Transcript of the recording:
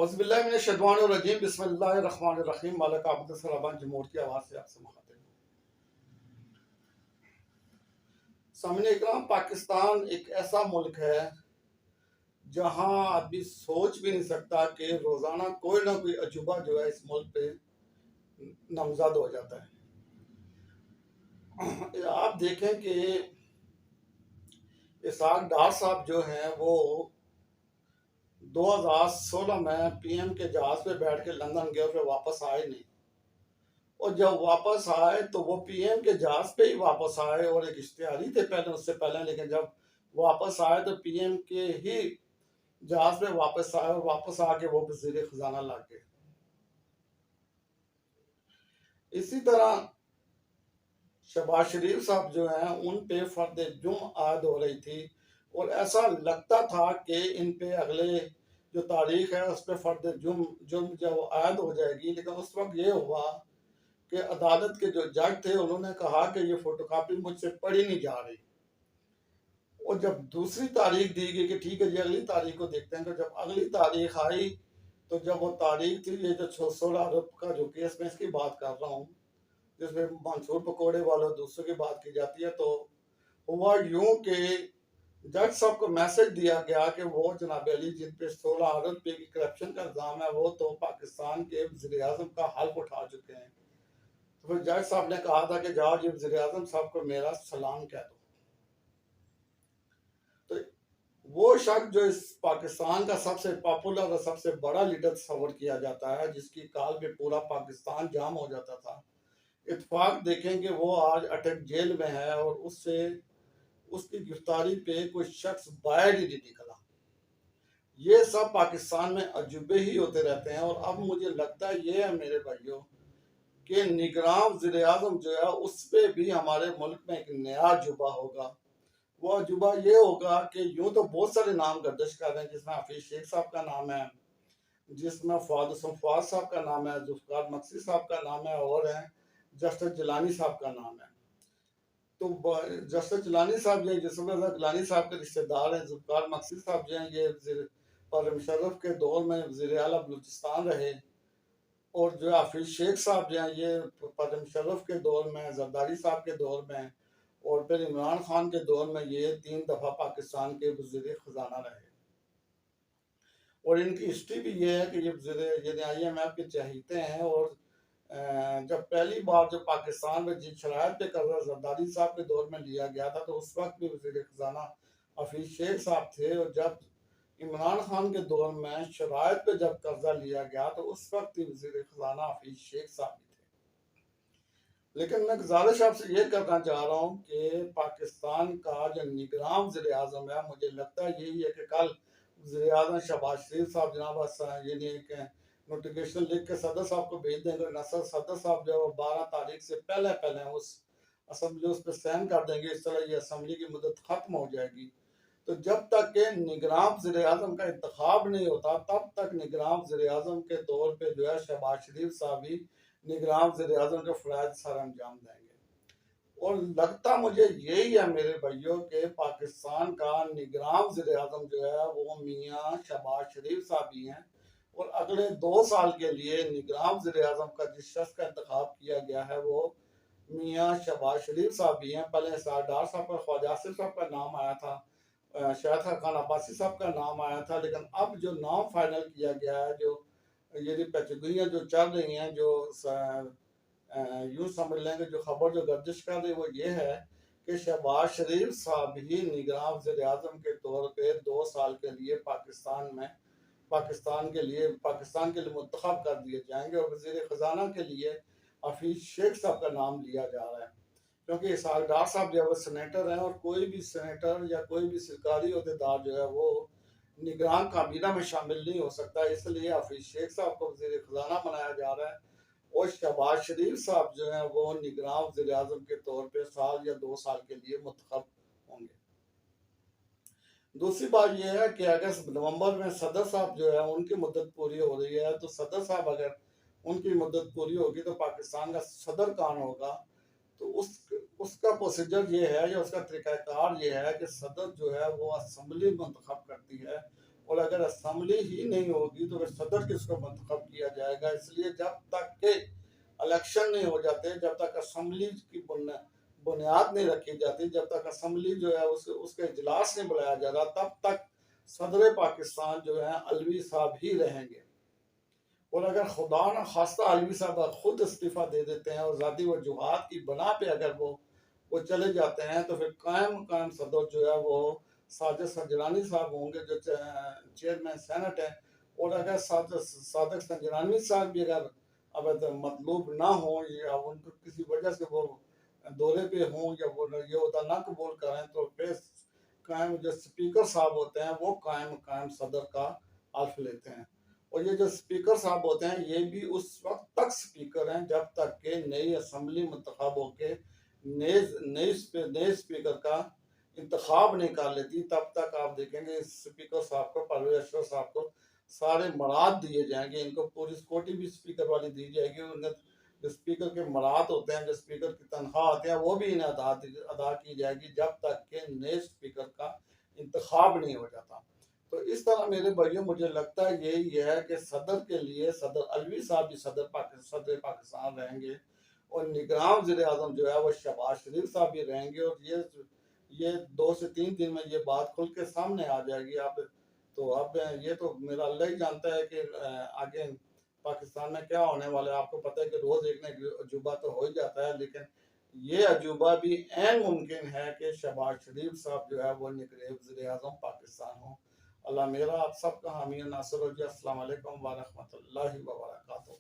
औज़ुबिल्लाहिमिनश्शैतानिर्रजीम बिस्मिल्लाहिर्रहमानिर्रहीम मालिक आबद सलाबान जमहूर की आवाज़ से आपसे मुखातिब सामने इकराम। पाकिस्तान एक ऐसा मुल्क है जहाँ आदमी सोच भी नहीं सकता कि रोज़ाना कोई ना कोई अजूबा जो है इस मुल्क पे नामजद हो जाता है। आप देखें कि इसाक डार साहब जो हैं वो 2016 में पीएम के जहाज पे बैठ के लंदन गए, फिर वापस आए नहीं। और जब वापस आए तो वो पीएम के जहाज पे ही वापस आए और एक इश्तिहारी थे पहले, उससे पहले, लेकिन जब वापस आए तो पीएम के ही जहाज पे वापस आए और वापस आके वो वज़ीर खजाना लग गए। इसी तरह शहबाज शरीफ साहब जो हैं उन पे फर्द जुर्म आयद हो रही थी और ऐसा लगता था कि इन पे अगले जो तारीख है उस पर फर्द जुर्म जब आयद हो जाएगी, लेकिन उस वक्त ये हुआ कि अदालत के जो जज थे उन्होंने कहा कि ये फोटोकॉपी मुझसे पढ़ी नहीं जा रही। और जब दूसरी तारीख दी गई कि ठीक है जी अगली तारीख को देखते हैं, तो जब अगली तारीख आई तो जब वो तारीख थी, ये जो 16 अरब का जो केस में इसकी बात कर रहा हूँ जिसमें मंसूर पकौड़े वालों दूसरों की बात की जाती है, तो हुआ यूं कि जज साहब को मैसेज दिया गया कि वो जनाब अली जिन पे 16 अरब पे की करप्शन का इल्ज़ाम है वो तो पाकिस्तान के वज़ीर आज़म का हल्फ उठा चुके हैं। तो फिर जज साहब ने कहा था कि जाओ जी वज़ीर आज़म साहब को मेरा सलाम कह दो। तो वो शख्स जो इस पाकिस्तान का सबसे पॉपुलर और सबसे बड़ा लीडर तस्वर किया जाता है, जिसकी काल पे पूरा पाकिस्तान जाम हो जाता था, इत्तेफाक देखें कि वो आज अटक जेल में है और उससे उसकी गिरफ्तारी पे कोई शख्स बाहर ही नहीं निकला। ये सब पाकिस्तान में अजूबे ही होते रहते हैं। और अब मुझे लगता है ये है मेरे भाइयों कि निगरान वज़ीर आज़म जो है उस पे भी हमारे मुल्क में एक नया अजूबा होगा। वो अजूबा ये होगा कि यूं तो बहुत सारे नाम गर्दिश कर रहे हैं, जिसमें हफीज शेख साहब का नाम है, जिसमें फवाद साहब का नाम है, जुल्फ़िकार मक्सी साहब का नाम है, और है जस्टिस जिलानी साहब का नाम है। तो जस्टिस जिलानी साहब जो जिसमें जिलानी साहब के रिश्तेदार हैं, जुल्फ़िकार मक्सी साहब जो हैं ये परवेज़ मुशर्रफ के दौर में वज़ीर आला बलूचिस्तान रहे, और जो हफीज शेख साहब जो हैं ये परवेज़ मुशर्रफ के दौर में, जरदारी साहब के दौर में, और फिर इमरान खान के दौर में ये 3 दफ़ा पाकिस्तान के वज़ीर खजाना रहे। और इनकी हिस्ट्री भी ये है कि ये IMF के चहेते हैं। और जब पहली बार जो पाकिस्तान में जिन शराइत पे कर्जा जरदारी साहब के दौर में लिया गया था तो उस वक्त भी वज़ीर खजाना हफीज शेख साहब थे, और जब इमरान खान के दौर में शराइत पे जब कर्जा लिया गया तो उस वक्त ही वज़ीर खजाना हफीज शेख साहब थे। लेकिन मैं गुजारिश आपसे ये करना चाह रहा हूँ कि पाकिस्तान का जो निगरान वज़ीर आज़म है, मुझे लगता है यही है कि कल वज़ीर आज़म शहबाज शरीफ साहब जनाब यानी एक नोटिफिकेशन लिख के सदर साहब को भेज देंगे। नसर सदर साहब जो है 12 तारीख से पहले पहले उस असम्बली उस पर साइन कर देंगे। इस तरह ये असम्बली की मुद्दत खत्म हो जाएगी। तो जब तक के निगरान वज़ीर आज़म का इंतखाब नहीं होता तब तक निगरान वज़ीर आज़म के तौर पे जो है शहबाज शरीफ साहब ही निगरान वज़ीर आज़म के फ़राइज़ सर अंजाम देंगे। और लगता मुझे यही है मेरे भाइयों के पाकिस्तान का निगरान वज़ीर आज़म जो है वो मियाँ शहबाज शरीफ साहब ही हैं। और अगले 2 साल के लिए निगरान वज़ीर आज़म का जिस शख्स का इंतखाब किया गया है वो मियाँ शहबाज शरीफ साहब भी हैं। पहले सरदार साहब का, ख्वाजा आसिफ साहब का नाम आया था, शायद खान अब्बासी साहब का नाम आया था, लेकिन अब जो नाम फाइनल किया गया है, जो ये पेचगोइयाँ जो चल रही हैं, जो यूँ समझ लें कि जो खबर जो गर्दिश कर रही है वो ये है कि शहबाज शरीफ साहब ही निगरान वज़ीर आज़म के तौर पे 2 साल के लिए पाकिस्तान के लिए मुंतखब कर दिए जाएंगे। और वज़ीर ख़जाना के लिए हफीज शेख साहब का नाम लिया जा रहा है, क्योंकि इसहाक डार साहब जो है वो सेनेटर हैं, और कोई भी सेनेटर या कोई भी सरकारी अहदेदार जो है वो निगरान काबीना में शामिल नहीं हो सकता। इसलिए हफीज शेख साहब को वज़ीर ख़जाना बनाया जा रहा है और शहबाज शरीफ साहब जो हैं वो निगरान वज़ीर आज़म के तौर पे साल या 2 साल के लिए मुंतखब होंगे। दूसरी बात यह है कि अगस्त नवंबर में सदर साहब जो है उनकी मुद्दत पूरी हो रही है, तो सदर साहब अगर उनकी मुद्दत पूरी होगी तो पाकिस्तान का सदर कौन होगा, तो उसका प्रोसीजर ये है या उसका तरीक़ाकार ये है कि सदर जो है वो असम्बली मुंतखब करती है और अगर असम्बली ही नहीं होगी तो फिर सदर किसको मंतखब किया जाएगा। इसलिए जब तक के इलेक्शन नहीं हो जाते, जब तक असम्बली की बुनियाद नहीं रखी जाती, जब तक असम्बली जो है उसके इजलास नहीं बुलाया जा रहा, तब तक सदर पाकिस्तान जो है अलवी साहब ही रहेंगे। और अगर खुदा न खास्ता अलवी साहब खुद इस्तीफा दे देते हैं और ज़ाती वजूहात की बना पे अगर वो चले जाते हैं, तो फिर कायम कायम सदर जो है वो साजिद संजरानी साहब होंगे, जो चेयरमैन सेनेट है। और अगर सादिक संजरानी साहब भी अगर अब मतलूब ना हो या उनको किसी वजह से वो दौरे पे हों या वो ये होता ना कबूल करें, तो फिर कायम जो स्पीकर साहब होते हैं वो कायम कायम सदर का हल्फ लेते हैं। और ये जो स्पीकर साहब होते हैं ये भी उस वक्त तक स्पीकर हैं जब तक के नई असम्बली मुंतखब होके नए स्पीकर का इंतखाब नहीं कर लेती, तब तक आप देखेंगे स्पीकर साहब को, परवेज अशरफ साहब को सारे मराद दिए जाएंगे। इनको पूरी सिक्योरिटी भी स्पीकर वाली दी जाएगी। उन्हें जो स्पीकर के मराद होते हैं, जो स्पीकर की तनख्वाह आते हैं, वो भी इन्हें अदा की जाएगी जब तक के नए स्पीकर का इंतखाब नहीं हो जाता। तो इस तरह मेरे भाइयों मुझे लगता है यही है कि सदर के लिए सदर अलवी साहब भी सदर पाकिस्तान रहेंगे और निगरान वज़ीर आज़म जो है वो शहबाज शरीफ साहब भी रहेंगे। और ये 2 से 3 दिन में ये बात खुल के सामने आ जाएगी। अब ये तो मेरा अल्लाह ही जानता है कि आगे पाकिस्तान में क्या होने वाला है। आपको पता है कि रोज एक ना अजूबा तो हो ही जाता है, लेकिन ये अजूबा भी ऐन मुमकिन है कि शहबाज शरीफ साहब जो है वो निकले वज़ीर आज़म पाकिस्तान हो। अल्लाह मेरा आप सबका हामी नासिर हो। अस्सलाम वालेकुम व रहमतुल्लाहि व बरकातहू।